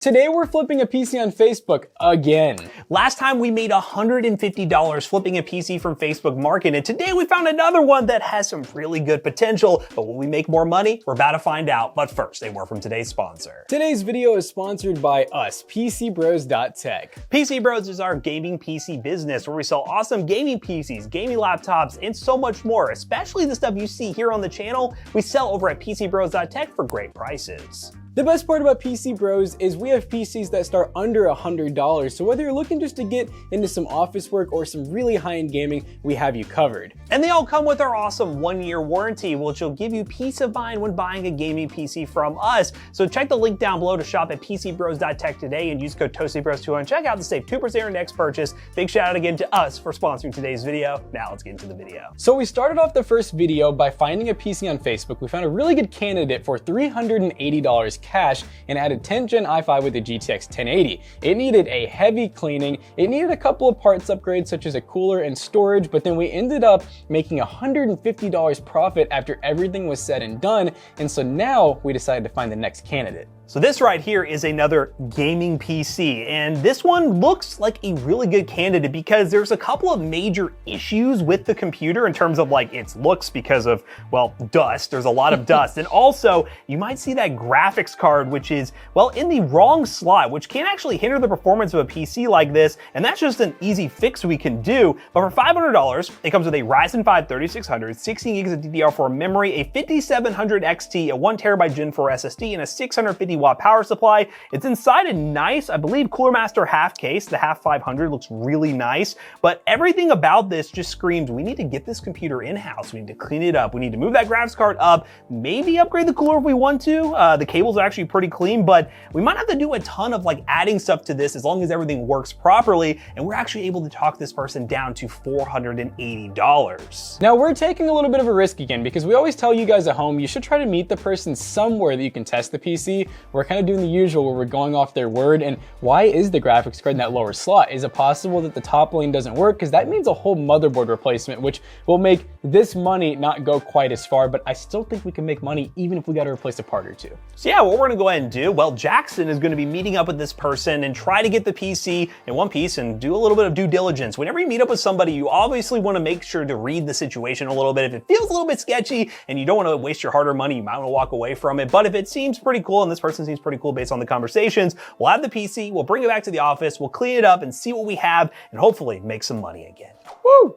Today we're flipping a PC on Facebook again. Last time we made $150 flipping a PC from Facebook Market, and today we found another one that has some really good potential. But will we make more money? We're about to find out. But first, a word from today's sponsor. Today's video is sponsored by us, PCBros.tech. PC Bros is our gaming PC business where we sell awesome gaming PCs, gaming laptops, and so much more. Especially the stuff you see here on the channel, we sell over at PCBros.tech for great prices. The best part about PC Bros is we have PCs that start under $100, so whether you're looking just to get into some office work or some really high-end gaming, we have you covered. And they all come with our awesome 1-year warranty, which will give you peace of mind when buying a gaming PC from us. So check the link down below to shop at PCBros.tech today and use code TOASTYBROS2 on checkout to save 2% on your next purchase. Big shout out again to us for sponsoring today's video. Now let's get into the video. So we started off the first video by finding a PC on Facebook. We found a really good candidate for $380 cash and had a 10th gen i5 with a GTX 1080. It needed a heavy cleaning. It needed a couple of parts upgrades such as a cooler and storage, but then we ended up making $150 profit after everything was said and done. And so now we decided to find the next candidate. So this right here is another gaming PC, and this one looks like a really good candidate because there's a couple of major issues with the computer in terms of like its looks because of, well, dust. There's a lot of dust. And also you might see that graphics card, which is, well, in the wrong slot, which can actually hinder the performance of a PC like this. And that's just an easy fix we can do. But for $500, it comes with a Ryzen 5 3600, 16 gigs of DDR4 memory, a 5700 XT, a 1TB Gen 4 SSD, and a 650 watt power supply. It's inside a nice, I believe, Cooler Master half case. The half 500 looks really nice, but everything about this just screams, we need to get this computer in-house. We need to clean it up. We need to move that graphics card up, maybe upgrade the cooler if we want to. The cables are actually pretty clean, but we might have to do a ton of like adding stuff to this as long as everything works properly. And we're actually able to talk this person down to $480. Now we're taking a little bit of a risk again because we always tell you guys at home, you should try to meet the person somewhere that you can test the PC. We're kind of doing the usual where we're going off their word. And why is the graphics card in that lower slot? Is it possible that the top lane doesn't work? Because that means a whole motherboard replacement, which will make this money not go quite as far, but I still think we can make money even if we got to replace a part or two. So yeah, what we're gonna go ahead and do, well, Jackson is gonna be meeting up with this person and try to get the PC in one piece and do a little bit of due diligence. Whenever you meet up with somebody, you obviously wanna make sure to read the situation a little bit. If it feels a little bit sketchy and you don't wanna waste your hard-earned money, you might wanna walk away from it. But if it seems pretty cool and this person seems pretty cool based on the conversations, we'll have the PC, we'll bring it back to the office, we'll clean it up and see what we have and hopefully make some money again. Woo!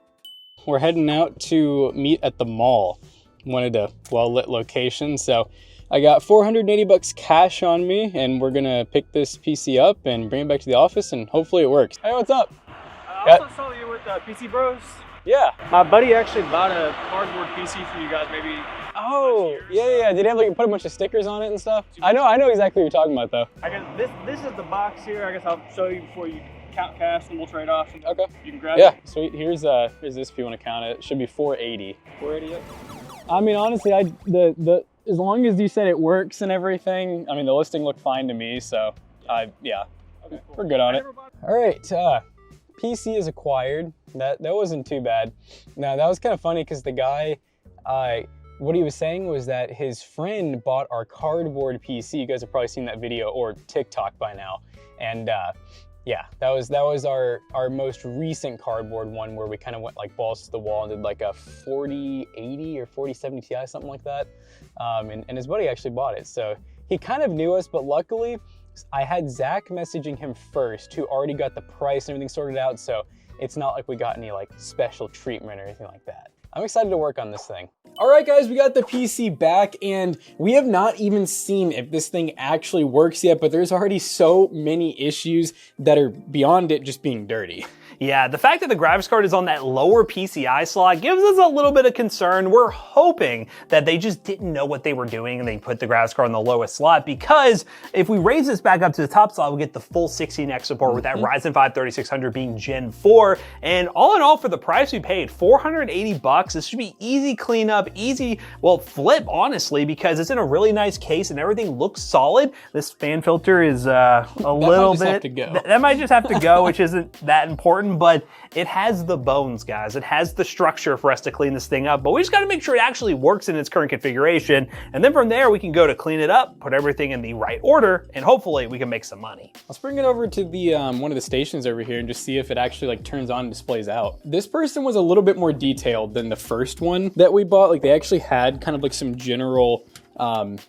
We're heading out to meet at the mall. Wanted a well-lit location, so I got 480 bucks cash on me and we're gonna pick this PC up and bring it back to the office and hopefully it works. Hey, what's up? I also saw you with PC Bros. Yeah. My buddy actually bought a cardboard PC for you guys maybe. Oh, yeah. Did he have like put a bunch of stickers on it and stuff? I know exactly what you're talking about though. I guess this is the box here. I guess I'll show you before you count cash and we'll trade off. Okay. You can grab it. Yeah, sweet. Here's this if you want to count it. It should be 480. 480. I mean, honestly, as long as you said it works and everything, I mean, the listing looked fine to me, so yeah, okay, cool. We're good on it. All right, PC is acquired. That wasn't too bad. Now, that was kind of funny because the guy, what he was saying was that his friend bought our cardboard PC. You guys have probably seen that video or TikTok by now. And yeah, that was our most recent cardboard one where we kind of went like balls to the wall and did like a 4080 or 4070 Ti, something like that. And his buddy actually bought it. So he kind of knew us, but luckily I had Zach messaging him first, who already got the price and everything sorted out. So it's not like we got any like special treatment or anything like that. I'm excited to work on this thing. All right, guys, we got the PC back and we have not even seen if this thing actually works yet, but there's already so many issues that are beyond it just being dirty. Yeah, the fact that the graphics card is on that lower PCI slot gives us a little bit of concern. We're hoping that they just didn't know what they were doing and they put the graphics card on the lowest slot, because if we raise this back up to the top slot, we'll get the full 16X support with that Ryzen 5 3600 being Gen 4. And all in all, for the price we paid, 480 bucks, this should be easy cleanup, easy, well, flip, honestly, because it's in a really nice case and everything looks solid. This fan filter is a little bit, that might just have to go, which isn't that important, fun, but it has the bones, guys. It has the structure for us to clean this thing up, but we just gotta make sure it actually works in its current configuration. And then from there, we can go to clean it up, put everything in the right order, and hopefully we can make some money. Let's bring it over to the one of the stations over here and just see if it actually like turns on and displays out. This person was a little bit more detailed than the first one that we bought. Like they actually had kind of like some general,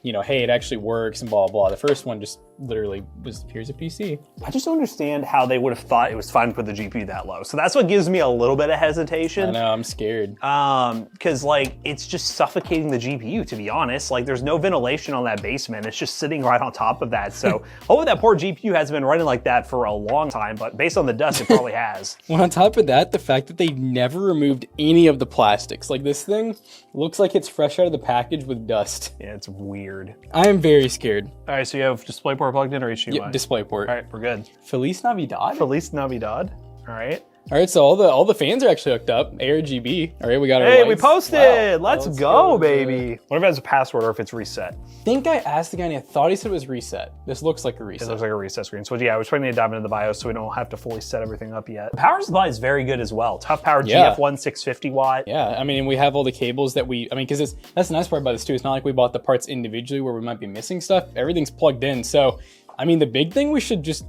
you know, hey, it actually works and blah, blah. The first one just literally was, here's a PC. I just don't understand how they would have thought it was fine to put the GPU that low. So that's what gives me a little bit of hesitation. I know, I'm scared. Because like, it's just suffocating the GPU, to be honest. Like there's no ventilation on that basement. It's just sitting right on top of that. So hopefully that poor GPU hasn't been running like that for a long time, but based on the dust, it probably has. Well, on top of that, the fact that they never removed any of the plastics. Like this thing looks like it's fresh out of the package with dust. Yeah, it's weird. I am very scared. All right, so you have DisplayPort plugged in or HDMI? Yep, DisplayPort. All right, we're good. Feliz Navidad? Feliz Navidad. All right. All right, so all the fans are actually hooked up. ARGB. All right, we got our Hey, lights. we posted. Wow. Let's go, baby. What if it has a password or if it's reset? I think I asked the guy and I thought he said it was reset. This looks like a reset. It looks like a reset screen. So yeah, we're trying to dive into the BIOS so we don't have to fully set everything up yet. The power supply is very good as well. Tough power Yeah. GF1 650 watt. Yeah, I mean, and we have all the cables that because that's the nice part about this too. It's not like we bought the parts individually where we might be missing stuff. Everything's plugged in. So, I mean, the big thing we can just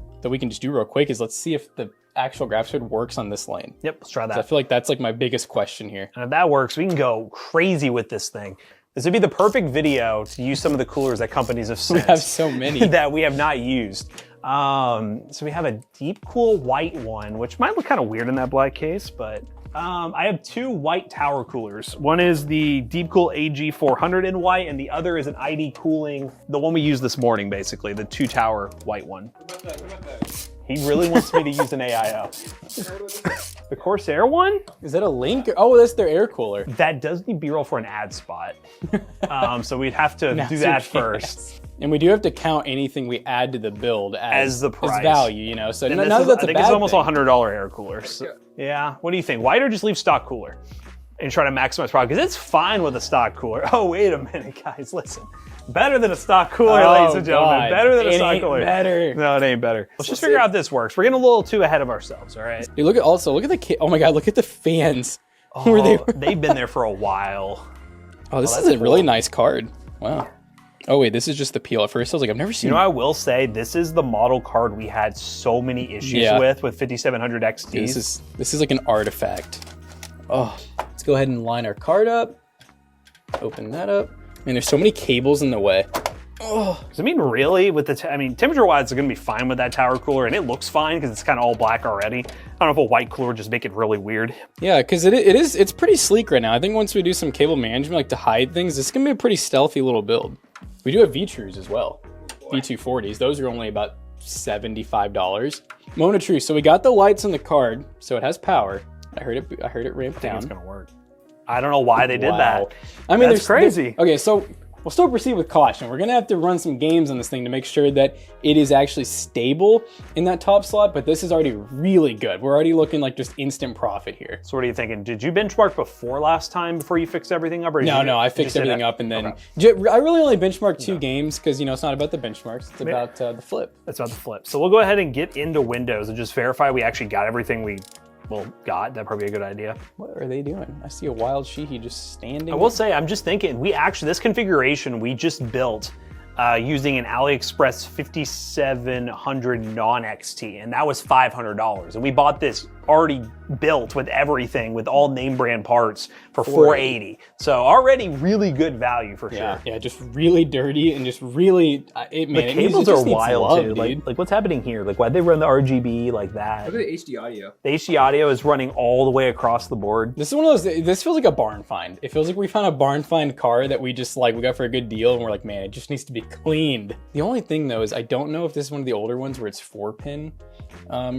do real quick is let's see if the actual graphics card works on this lane. Yep, let's try So I that. feel like that's like my biggest question here. And if that works, we can go crazy with this thing. This would be the perfect video to use some of the coolers that companies have We sent. have so many. that we have not used. So we have a deep cool white one, which might look kind of weird in that black case, but I have two white tower coolers. One is the Deepcool AG400 in white, and the other is an ID Cooling, the one we used this morning, basically, the two tower white one. He really wants me to use an AIO. The Corsair one? Is that a link? Oh, that's their air cooler. That does need B-roll for an ad spot. So we'd have to do that first. And we do have to count anything we add to the build as the price. as value, you know. So And none this of is, that's I a think bad it's almost thing. a $100 air cooler. So, yeah, what do you think? White or just leave stock cooler? And try to maximize profit, because it's fine with a stock cooler. Oh, wait a minute, guys, listen. Better than a stock cooler, Oh, ladies and gentlemen. God. Better than a It stock ain't cooler. better. No, it ain't better. Let's just figure out if this works. We're getting a little too ahead of ourselves, all right? Dude, look at the oh my God, look at the fans. Where they were. They've been there for a while. Oh, this is that's a really cool. nice card. Wow. Oh wait, this is just the peel. At first I was like, I've never seen You know, I will say, this is the model card we had so many issues Yeah. with 5700 XTs. This is like an artifact. Oh, let's go ahead and line our card up. Open that up. Man, there's so many cables in the way. Oh, I mean, really, with the, temperature-wise, it's gonna be fine with that tower cooler, and it looks fine because it's kind of all black already. I don't know if a white cooler would just make it really weird. yeah, because it's pretty sleek right now. I think once we do some cable management, like to hide things, this is gonna be a pretty stealthy little build. We do have V-Trues as well. V240s, those are only about $75. Moment of truth. So we got the lights on the card, so it has power. I heard it ramp I think down. it's gonna work. I don't know why they did Wow. that. I mean, That's crazy. Okay, so we'll still proceed with caution. We're gonna have to run some games on this thing to make sure that it is actually stable in that top slot, but this is already really good. We're already looking like just instant profit here. So what are you thinking? Did you benchmark before last time before you fixed everything up? Or did No, you I just fixed did everything it? up and then, Okay. I really only benchmarked 2 games because, you know, it's not about the benchmarks, it's about the flip. That's about the flip. So we'll go ahead and get into Windows and just verify we actually got everything we got. That'd probably be a good idea. What are they doing? I see a wild Sheehy just standing. I will say, I'm just thinking, this configuration we just built using an AliExpress 5700 non-XT, and that was $500. And we bought this already built with everything, with all name brand parts for $480. So already really good value for sure. Yeah, just really dirty and just really, The cables are wild too. Like what's happening here? Like why'd they run the RGB like that? Look at the HD audio. The HD audio is running all the way across the board. This is one of those, this feels like a barn find. It feels like we found a barn find car that we just we got for a good deal and we're like, man, it just needs to be cleaned. The only thing though is I don't know if this is one of the older ones where it's 4-pin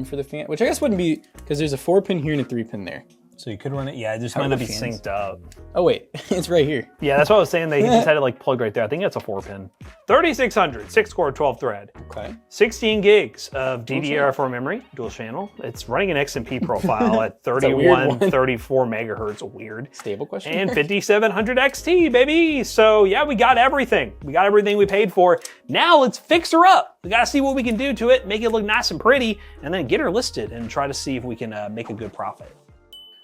for the fan, which I guess wouldn't be, because there's a 4-pin here and a 3-pin there. So you could run it. Yeah, it just How might are not the be fans? synced up. Oh wait, it's right here. Yeah, that's what I was saying. They just had it like plugged right there. I think that's a 4-pin. 3600, 6-core, 12-thread. Okay. 16 gigs of DDR4 memory, dual channel. It's running an XMP profile at a weird one. 34 megahertz. Weird. Stable question. And 5700 XT, baby. So yeah, we got everything. We got everything we paid for. Now let's fix her up. We gotta see what we can do to it, make it look nice and pretty, and then get her listed and try to see if we can make a good profit.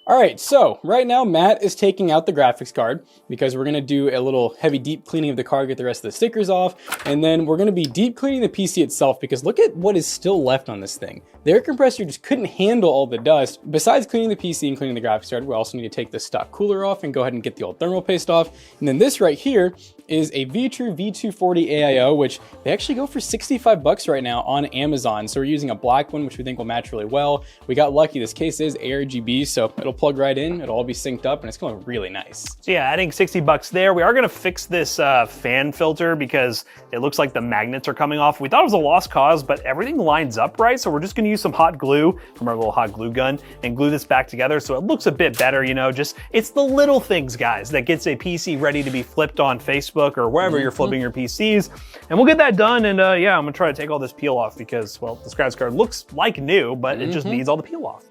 All right, so right now Matt is taking out the graphics card because we're gonna do a little heavy deep cleaning of the card, get the rest of the stickers off, and then we're gonna be deep cleaning the PC itself because look at what is still left on this thing. The air compressor just couldn't handle all the dust. Besides cleaning the PC and cleaning the graphics card, we also need to take the stock cooler off and go ahead and get the old thermal paste off. And then this right here is a VTrue V240 AIO, which they actually go for 65 bucks right now on Amazon. So we're using a black one, which we think will match really well. We got lucky, this case is ARGB, so it'll plug right in, it'll all be synced up, and it's gonna look really nice. So yeah, adding 60 bucks there. We are gonna fix this fan filter because it looks like the magnets are coming off. We thought it was a lost cause, but everything lines up right. So we're just gonna use some hot glue from our little hot glue gun and glue this back together so it looks a bit better, you know, just, it's the little things, guys, that gets a PC ready to be flipped on Facebook or wherever you're flipping your PCs. And we'll get that done. And yeah, I'm gonna try to take all this peel off because, well, the graphics card looks like new, but it just needs all the peel off.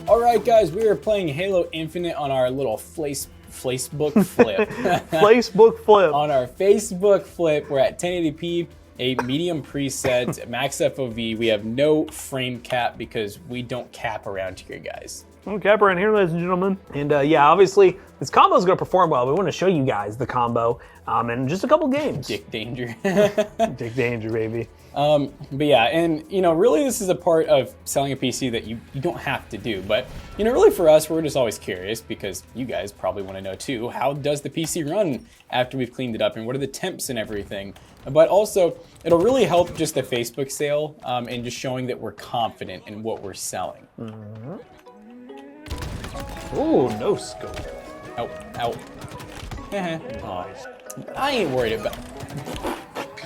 All right, guys, we are playing Halo Infinite on our little Facebook flip. Facebook flip. On our Facebook flip, we're at 1080p, a medium preset, max FOV. We have no frame cap because we don't cap around here, guys. No cap around here, ladies and gentlemen. And yeah, obviously, this combo is going to perform well. We want to show you guys the combo in just a couple games. Dick Danger. Dick Danger, baby. But yeah, and you know, really this is a part of selling a PC that you don't have to do, but you know, really for us, we're just always curious because you guys probably want to know too, how does the PC run after we've cleaned it up and what are the temps and everything? But also, it'll really help just the Facebook sale and just showing that we're confident in what we're selling. Ooh, no scope. Ow, ow. Nice. I ain't worried about.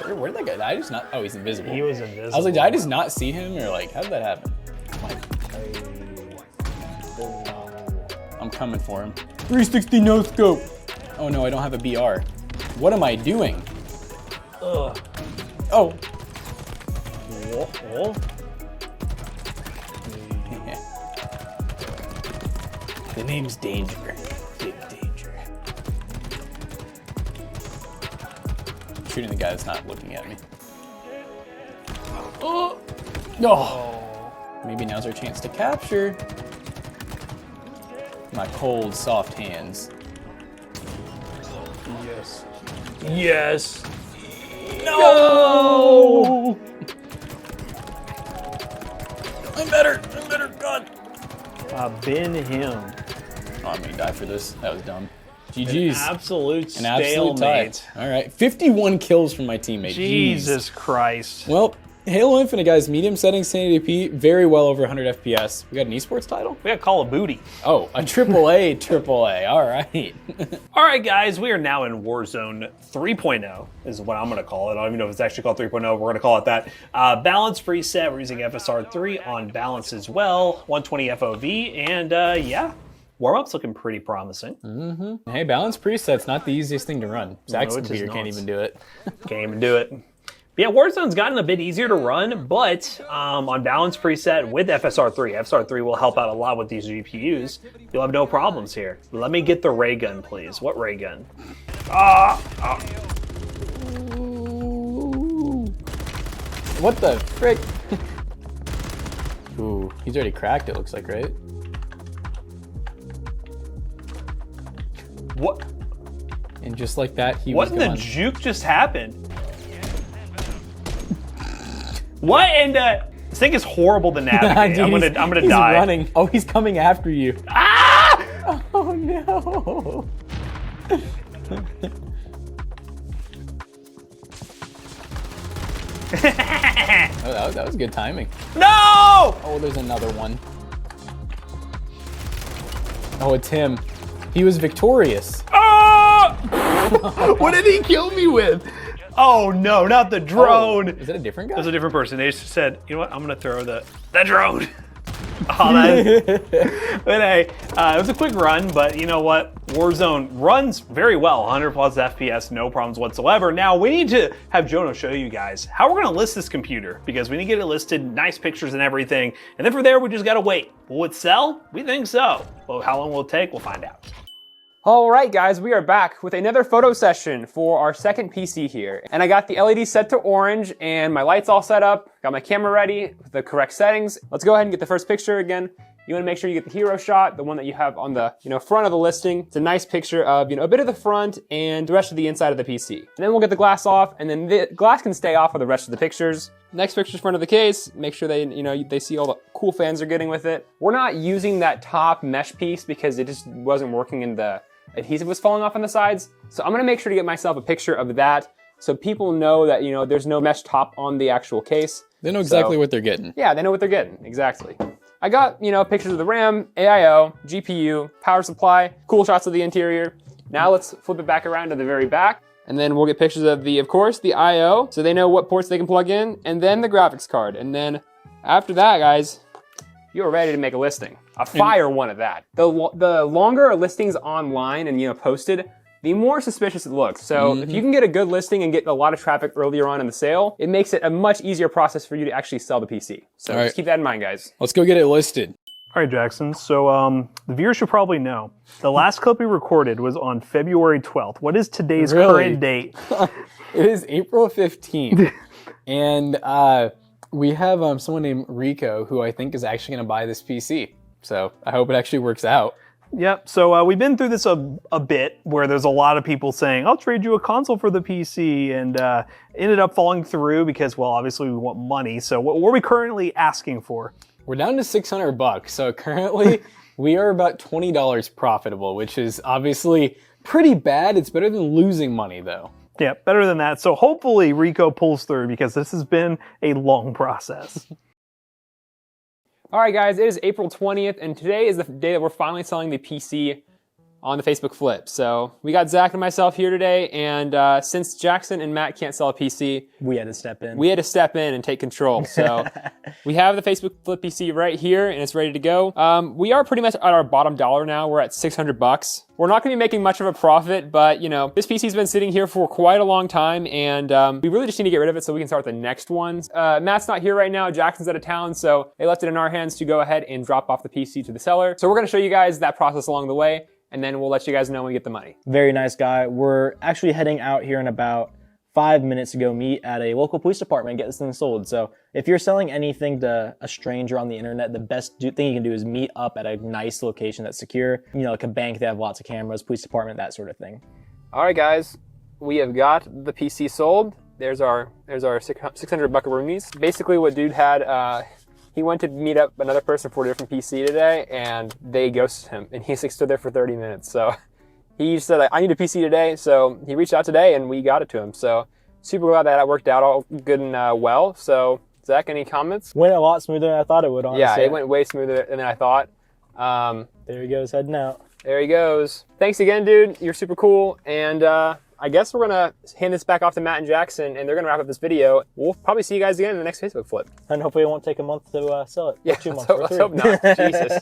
Where did that guy? Did I just not? Oh, he's invisible. He was invisible. I was like, did I just not see him, or like, how did that happen? I'm coming for him. 360 no scope. Oh no, I don't have a BR. What am I doing? Ugh. Oh. Whoa. The name's Danger. Big Danger. Shooting the guy that's not looking at me. Oh! Oh! Maybe now's our chance to capture. My cold, soft hands. Yes. Yes. No! I'm better, God. I've been him. Oh, I'm gonna die for this. That was dumb. An GG's. absolute An absolute tie. stalemate. All right, 51 kills from my teammate. Jesus Jeez. Christ. Well, Halo Infinite, guys, medium settings, 1080p, very well over 100 FPS. We got an esports title? We got Call of Booty. Oh, a AAA. All right. All right, guys, we are now in Warzone 3.0 is what I'm going to call it. I don't even know if it's actually called 3.0. We're going to call it that. Balance preset. We're using FSR3 on balance as well. 120 FOV. And yeah, warm-up's looking pretty promising. Mm-hmm. Hey, balance preset's not the easiest thing to run. Zach's No, it is computer not. can't even do it. Can't even do it. Yeah, Warzone's gotten a bit easier to run, but on balance preset with FSR3, FSR3 will help out a lot with these GPUs. You'll have no problems here. Let me get the ray gun, please. What ray gun? What the frick? Ooh, he's already cracked, it looks like, right? What? And just like that, he What was in gone. the juke just happened? What in the... This thing is horrible to navigate. Dude, I'm gonna he's die. running. Oh, he's coming after you. Ah! Oh no. Oh, that was good timing. No! Oh, there's another one. Oh, it's him. He was victorious. Ah! What did he kill me with? Oh no, not the drone. Is that a different guy? That was a different person. They just said, you know what, I'm gonna throw the drone. Oh, that, but hey, it was a quick run, but you know what? Warzone runs very well, 100 plus FPS, no problems whatsoever. Now we need to have Jono show you guys how we're gonna list this computer because we need to get it listed, nice pictures and everything. And then from there, we just gotta wait. Will it sell? We think so. Well, how long will it take? We'll find out. All right, guys, we are back with another photo session for our second PC here. And I got the LED set to orange and my lights all set up, got my camera ready with the correct settings. Let's go ahead and get the first picture again. You wanna make sure you get the hero shot, the one that you have on the front of the listing. It's a nice picture of a bit of the front and the rest of the inside of the PC. And then we'll get the glass off, and then the glass can stay off for the rest of the pictures. Next picture's front of the case. Make sure they they see all the cool fans are getting with it. We're not using that top mesh piece because it just wasn't working and the adhesive was falling off on the sides. So I'm gonna make sure to get myself a picture of that so people know that there's no mesh top on the actual case. They know exactly what they're getting. Yeah, they know what they're getting, exactly. I got, pictures of the RAM, AIO, GPU, power supply, cool shots of the interior. Now let's flip it back around to the very back. And then we'll get pictures of of course, the IO, so they know what ports they can plug in, and then the graphics card. And then after that, guys, you're ready to make a listing. A fire one of that. The longer a listing's online and posted, the more suspicious it looks. So if you can get a good listing and get a lot of traffic earlier on in the sale, it makes it a much easier process for you to actually sell the PC. So just keep that in mind, guys. Let's go get it listed. All right, Jackson. So the viewers should probably know. The last clip we recorded was on February 12th. What is today's current date? It is April 15th. And we have someone named Rico who I think is actually going to buy this PC. So I hope it actually works out. Yep, so we've been through this a bit where there's a lot of people saying, I'll trade you a console for the PC, and ended up falling through because, well, obviously we want money. So what are we currently asking for? We're down to $600, so currently we are about $20 profitable, which is obviously pretty bad. It's better than losing money, though. Yeah, better than that. So hopefully Rico pulls through because this has been a long process. All right, guys, it is April 20th, and today is the day that we're finally selling the PC on the Facebook Flip. So we got Zach and myself here today, and since Jackson and Matt can't sell a PC, We had to step in. we had to step in and take control. So we have the Facebook Flip PC right here, and it's ready to go. We are pretty much at our bottom dollar now. We're at $600. We're not gonna be making much of a profit, but this PC's been sitting here for quite a long time, and we really just need to get rid of it so we can start the next ones. Matt's not here right now, Jackson's out of town, so they left it in our hands to go ahead and drop off the PC to the seller. So we're gonna show you guys that process along the way, and then we'll let you guys know when we get the money. Very nice guy. We're actually heading out here in about 5 minutes to go meet at a local police department and get this thing sold. So if you're selling anything to a stranger on the internet, the best thing you can do is meet up at a nice location that's secure. Like a bank, they have lots of cameras, police department, that sort of thing. All right, guys, we have got the PC sold. There's our 600 buckaroonies. Basically what dude had, he went to meet up another person for a different PC today, and they ghosted him, and he stood there for 30 minutes. So he said, I need a PC today, so he reached out today, and we got it to him. So super glad that worked out all good and well. So Zach, any comments? Went a lot smoother than I thought it would, honestly. Yeah, it went way smoother than I thought. There he goes, heading out. There he goes. Thanks again, dude. You're super cool, and I guess we're gonna hand this back off to Matt and Jackson, and they're gonna wrap up this video. We'll probably see you guys again in the next Facebook Flip. And hopefully it won't take a month to sell it. Yeah, or 2 months. let's hope not. Jesus.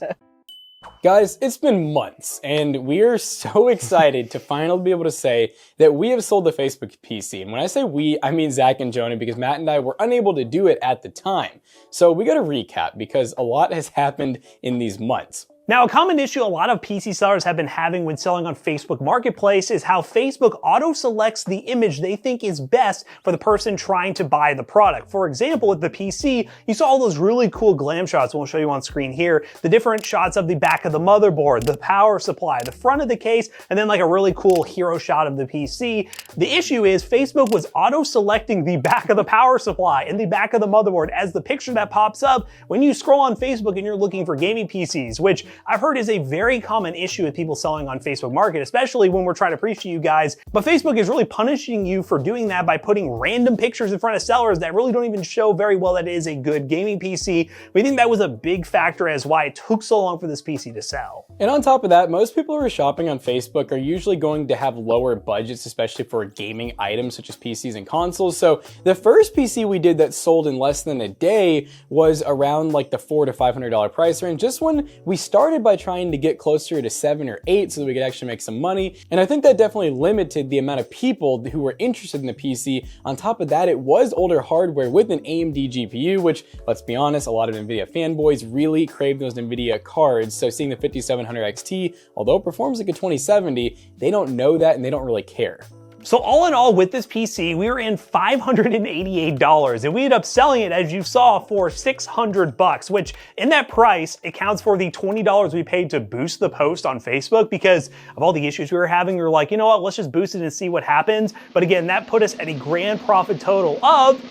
Guys, it's been months, and we are so excited to finally be able to say that we have sold the Facebook PC. And when I say we, I mean Zach and Jonah, because Matt and I were unable to do it at the time. So we got to recap, because a lot has happened in these months. Now, a common issue a lot of PC sellers have been having when selling on Facebook Marketplace is how Facebook auto-selects the image they think is best for the person trying to buy the product. For example, with the PC, you saw all those really cool glam shots we'll show you on screen here, the different shots of the back of the motherboard, the power supply, the front of the case, and then like a really cool hero shot of the PC. The issue is Facebook was auto-selecting the back of the power supply and the back of the motherboard as the picture that pops up when you scroll on Facebook and you're looking for gaming PCs, which I've heard is a very common issue with people selling on Facebook Market, especially when we're trying to preach to you guys. But Facebook is really punishing you for doing that by putting random pictures in front of sellers that really don't even show very well that it is a good gaming PC. We think that was a big factor as why it took so long for this PC to sell. And on top of that, most people who are shopping on Facebook are usually going to have lower budgets, especially for gaming items such as PCs and consoles. So the first PC we did that sold in less than a day was around like the $400 to $500 price range. Just when we started by trying to get closer to 7 or 8 so that we could actually make some money. And I think that definitely limited the amount of people who were interested in the PC. On top of that, it was older hardware with an AMD GPU, which, let's be honest, a lot of NVIDIA fanboys really crave those NVIDIA cards. So seeing the 5700 XT, although it performs like a 2070, they don't know that and they don't really care. So all in all, with this PC, we were in $588, and we ended up selling it, as you saw, for $600, which in that price accounts for the $20 we paid to boost the post on Facebook. Because of all the issues we were having, we were like, you know what, let's just boost it and see what happens. But again, that put us at a grand profit total of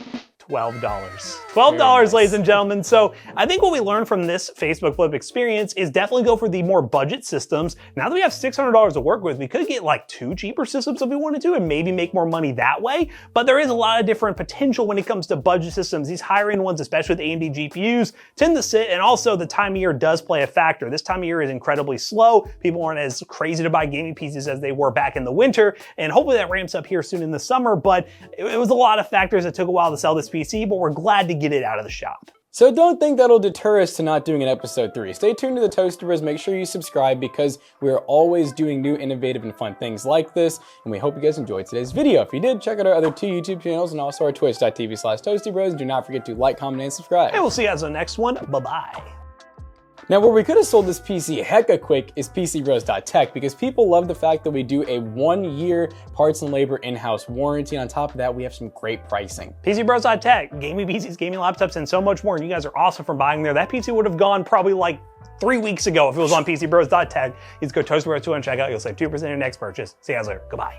$12. $12, ladies and gentlemen. So I think what we learned from this Facebook Flip experience is definitely go for the more budget systems. Now that we have $600 to work with, we could get like 2 cheaper systems if we wanted to and maybe make more money that way. But there is a lot of different potential when it comes to budget systems. These higher end ones, especially with AMD GPUs, tend to sit, and also the time of year does play a factor. This time of year is incredibly slow. People aren't as crazy to buy gaming PCs as they were back in the winter, and hopefully that ramps up here soon in the summer. But it was a lot of factors that took a while to sell this PC, but we're glad to get it out of the shop. So don't think that'll deter us to not doing an episode 3. Stay tuned to the Toasty Bros. Make sure you subscribe, because we are always doing new, innovative, and fun things like this. And we hope you guys enjoyed today's video. If you did, check out our other 2 YouTube channels and also our twitch.tv/ToastyBros. Do not forget to like, comment, and subscribe. And we'll see you guys on the next one. Bye-bye. Now, where we could have sold this PC hecka quick is PCBros.tech, because people love the fact that we do a 1-year parts and labor in-house warranty. And on top of that, we have some great pricing. PCBros.tech, gaming PCs, gaming laptops, and so much more. And you guys are awesome for buying there. That PC would have gone probably like 3 weeks ago if it was on PCBros.tech. You just go ToastyBros2 and check out. You'll save 2% on your next purchase. See you guys later. Goodbye.